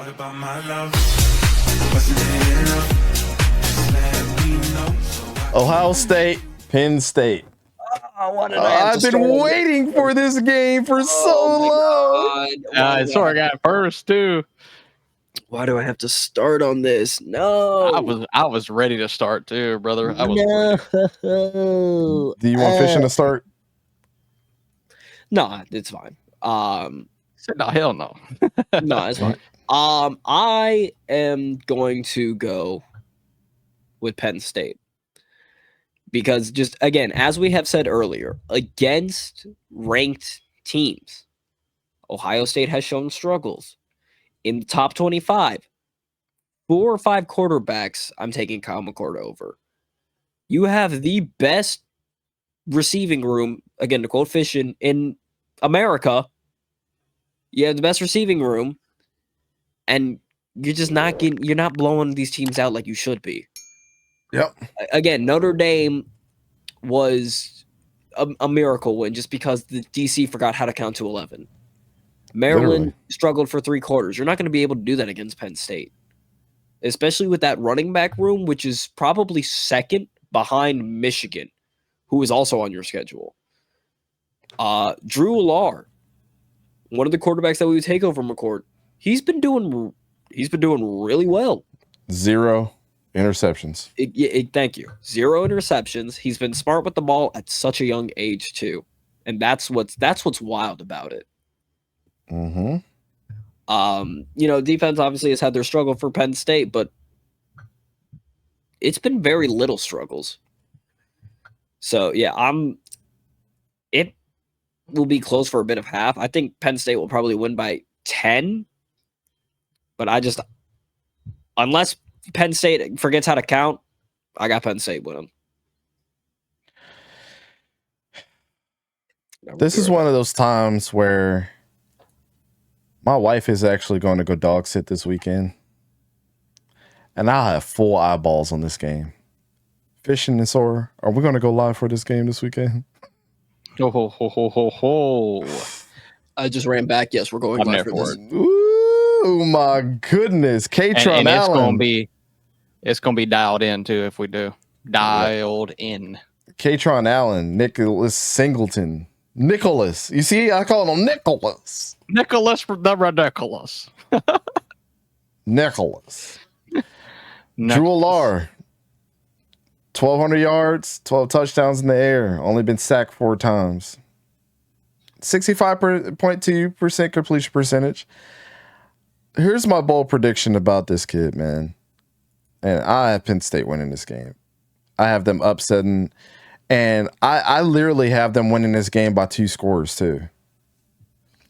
What about my love? Wasn't it enough? Just let me know. Ohio State, Penn State. I've been waiting for this game for so long. I sort of got first too. Why do I have to start on this? No, I was ready to start too, brother. I was ready. no. Do you want Fishing to start? No, it's fine. Said no, hell no. No, it's fine. I am going to go with Penn State because, just again, as we have said earlier, against ranked teams, Ohio State has shown struggles. In the top 25, 4 or 5 quarterbacks, I'm taking Kyle McCord over. You have the best receiving room, again, to quote Fishin, in America. You have the best receiving room, and you're not blowing these teams out like you should be. Yep. Again, Notre Dame was a miracle win just because the DC forgot how to count to 11. Maryland Literally struggled for 3 quarters. You're not going to be able to do that against Penn State, especially with that running back room, which is probably second behind Michigan, who is also on your schedule. Drew Lar, one of the quarterbacks that we would take over McCord, he's been doing really well. 0 interceptions. Thank you. 0 interceptions. He's been smart with the ball at such a young age too, and that's what's wild about it. Mm-hmm. Defense obviously has had their struggle for Penn State, but it's been very little struggles. So yeah, it will be close for a bit of half. I think Penn State will probably win by 10, but unless Penn State forgets how to count, I got Penn State winning. This is one of those times where my wife is actually going to go dog sit this weekend, and I'll have full eyeballs on this game. Fishing and Sora, are we going to go live for this game this weekend? Ho, ho, ho, ho, ho, ho. I just ran back. Yes, we're going I'm live there for for this. Ooh, my goodness. Katron And Allen. it's gonna be dialed in too if we do. Dialed in. Katron Allen, Nicholas Singleton. Nicholas. You see, I call him Nicholas. Nicholas from the ridiculous. Nicholas. Drew Lar. 1,200 yards, 12 touchdowns in the air. Only been sacked 4 times. 65.2% completion percentage. Here's my bold prediction about this kid, man. And I have Penn State winning this game. I have them upsetting. And I literally have them winning this game by 2 scores, too.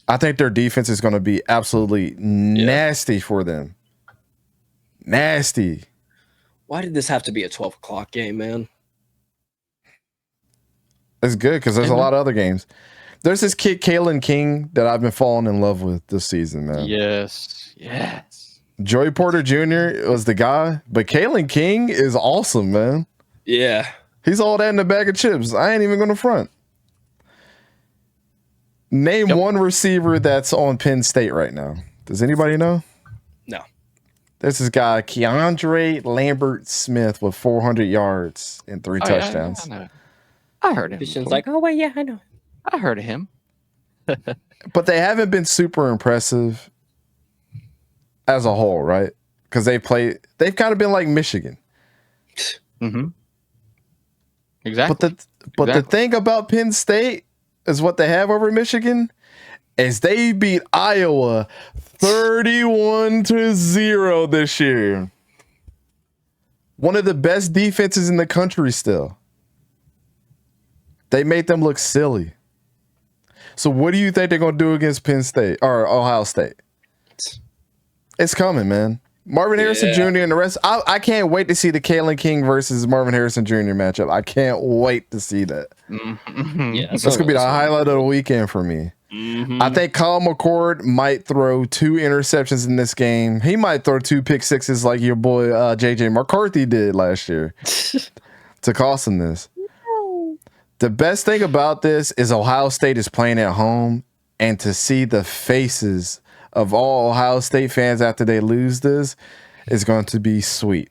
I think their defense is going to be absolutely nasty for them. Nasty. Why did this have to be a 12 o'clock game, man? It's good because there's a lot of other games. There's this kid, Kalen King, that I've been falling in love with this season, man. Yes. Joey Porter Jr. was the guy, but Kalen King is awesome, man. Yeah. He's all that in a bag of chips. I ain't even going to front. Name one receiver that's on Penn State right now. Does anybody know? No. There's this guy, Keandre Lambert Smith, with 400 yards and 3 touchdowns. Yeah, I heard him. Christian's like, oh, wait, yeah, I know. I heard of him. But they haven't been super impressive as a whole, right? Because they've kind of been like Michigan. Mm-hmm. Exactly. But the thing about Penn State is what they have over Michigan is they beat Iowa 31-0 this year. One of the best defenses in the country still. They made them look silly. So what do you think they're going to do against Penn State or Ohio State? It's coming, man. Marvin Harrison Jr. and the rest. I can't wait to see the Kalen King versus Marvin Harrison Jr. matchup. I can't wait to see that. Mm-hmm. Yeah, that's going to be the highlight of the weekend for me. Mm-hmm. I think Kyle McCord might throw 2 interceptions in this game. He might throw 2 pick sixes like your boy JJ McCarthy did last year to cost him this. The best thing about this is Ohio State is playing at home, and to see the faces of all Ohio State fans after they lose this is going to be sweet.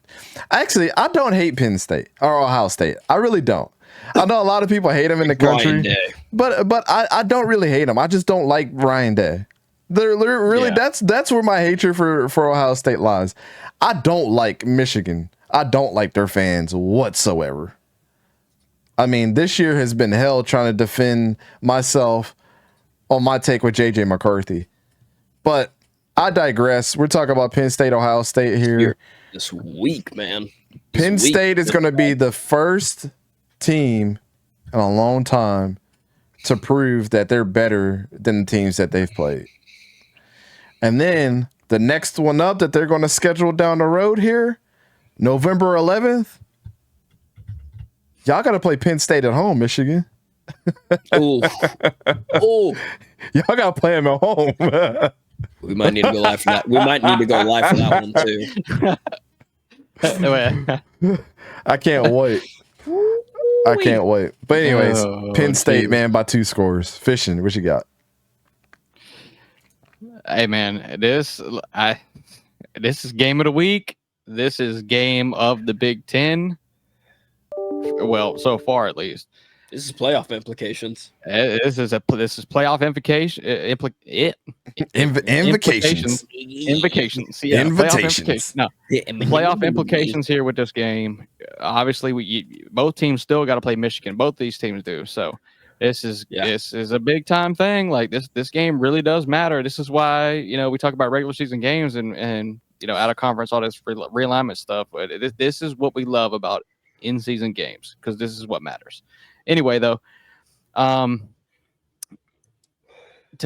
Actually, I don't hate Penn State or Ohio State. I really don't. I know a lot of people hate them in the country, Ryan Day. but I don't really hate them. I just don't like Ryan Day. They're really that's where my hatred for Ohio State lies. I don't like Michigan. I don't like their fans whatsoever. I mean, this year has been hell trying to defend myself on my take with JJ McCarthy. But I digress. We're talking about Penn State, Ohio State here. This week, man. Penn State is going to be the first team in a long time to prove that they're better than the teams that they've played. And then the next one up that they're going to schedule down the road here, November 11th, y'all got to play Penn State at home, Michigan. Oh, Y'all got to play them at home. we might need to go live for that. We might need to go live for that one too. I can't wait. I can't wait. But anyways, Penn State, man, by 2 scores. Fishing, what you got? Hey man, this is game of the week. This is game of the Big Ten. Well, so far at least. This is playoff implications. This is playoff implications. Invocations. Invocations. Yeah, Invitations. No, playoff implications here with this game. Obviously, both teams still got to play Michigan. Both these teams do. So this is a big time thing. Like this game really does matter. This is why we talk about regular season games and out of conference, all this realignment stuff. But this is what we love about in season games because this is what matters. Anyway, though, to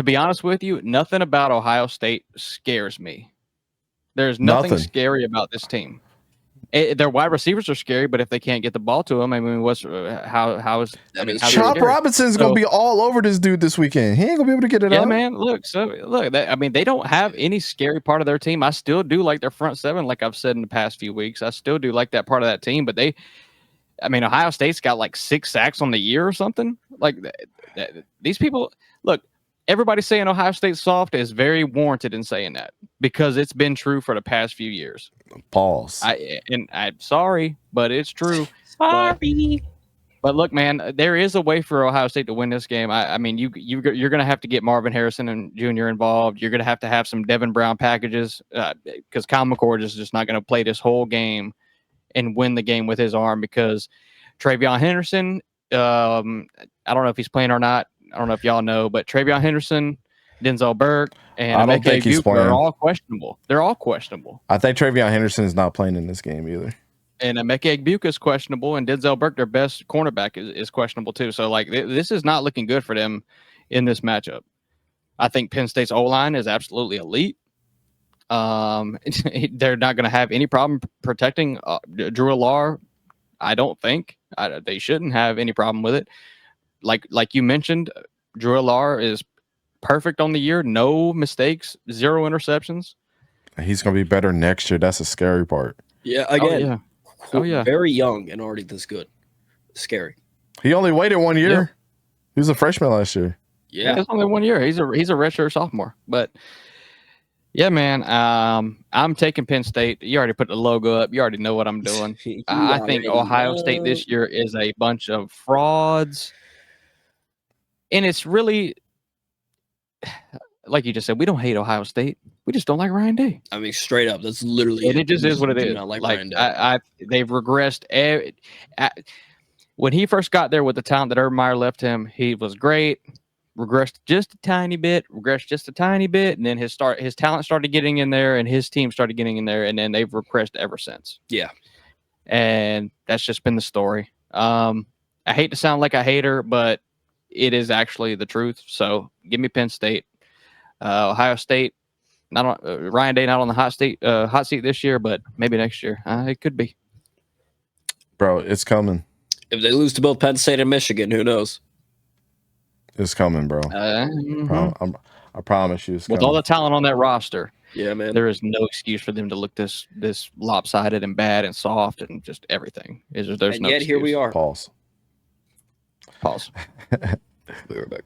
be honest with you, nothing about Ohio State scares me. There's nothing scary about this team. Their wide receivers are scary, but if they can't get the ball to them, I mean, how's Chop Robinson's gonna be all over this dude this weekend. He ain't gonna be able to get it out. Yeah, man. Look, they don't have any scary part of their team. I still do like their front seven, like I've said in the past few weeks. I still do like that part of that team, but Ohio State's got like 6 sacks on the year or something. Like these people, look, everybody saying Ohio State's soft is very warranted in saying that because it's been true for the past few years. Pause. I'm sorry, but it's true. Sorry. But look, man, there is a way for Ohio State to win this game. I mean, you're going to have to get Marvin Harrison and Jr. involved. You're going to have some Devin Brown packages because Kyle McCord is just not going to play this whole game and win the game with his arm because Travion Henderson, I don't know if he's playing or not. I don't know if y'all know, but Travion Henderson, Denzel Burke, and Emeka Egbuka are all questionable. They're all questionable. I think Travion Henderson is not playing in this game either. And Emeka Egbuka is questionable, and Denzel Burke, their best cornerback, is questionable too. So, like, this is not looking good for them in this matchup. I think Penn State's O-line is absolutely elite. They're not going to have any problem protecting Drew Allar. I don't think they shouldn't have any problem with it. Like you mentioned, Drew Allar is perfect on the year, no mistakes, 0 interceptions. He's going to be better next year. That's the scary part. Yeah, again. Oh yeah. Very young and already this good. Scary. He only waited 1 year. Yeah. He was a freshman last year. Yeah, it's only 1 year. He's a redshirt sophomore, but. Yeah, man. I'm taking Penn State. You already put the logo up. You already know what I'm doing. I think Ohio State this year is a bunch of frauds. And it's really, like you just said, we don't hate Ohio State. We just don't like Ryan Day. I mean, straight up, that's literally it. It just is what it is. Not like Ryan Day. They've regressed. When he first got there with the talent that Urban Meyer left him, he was great. Regressed just a tiny bit, and then his talent started getting in there, and his team started getting in there, and then they've regressed ever since. Yeah, and that's just been the story. I hate to sound like a hater, but it is actually the truth. So give me Penn State, Ohio State. Not on Ryan Day, not on the hot seat this year, but maybe next year. It could be. Bro, it's coming. If they lose to both Penn State and Michigan, who knows? It's coming, bro. I promise you, it's with coming. all the talent on that roster. Yeah, man. There is no excuse for them to look this lopsided and bad and soft and just everything. There's no yet excuse. Here we are. Pause. We'll be right back.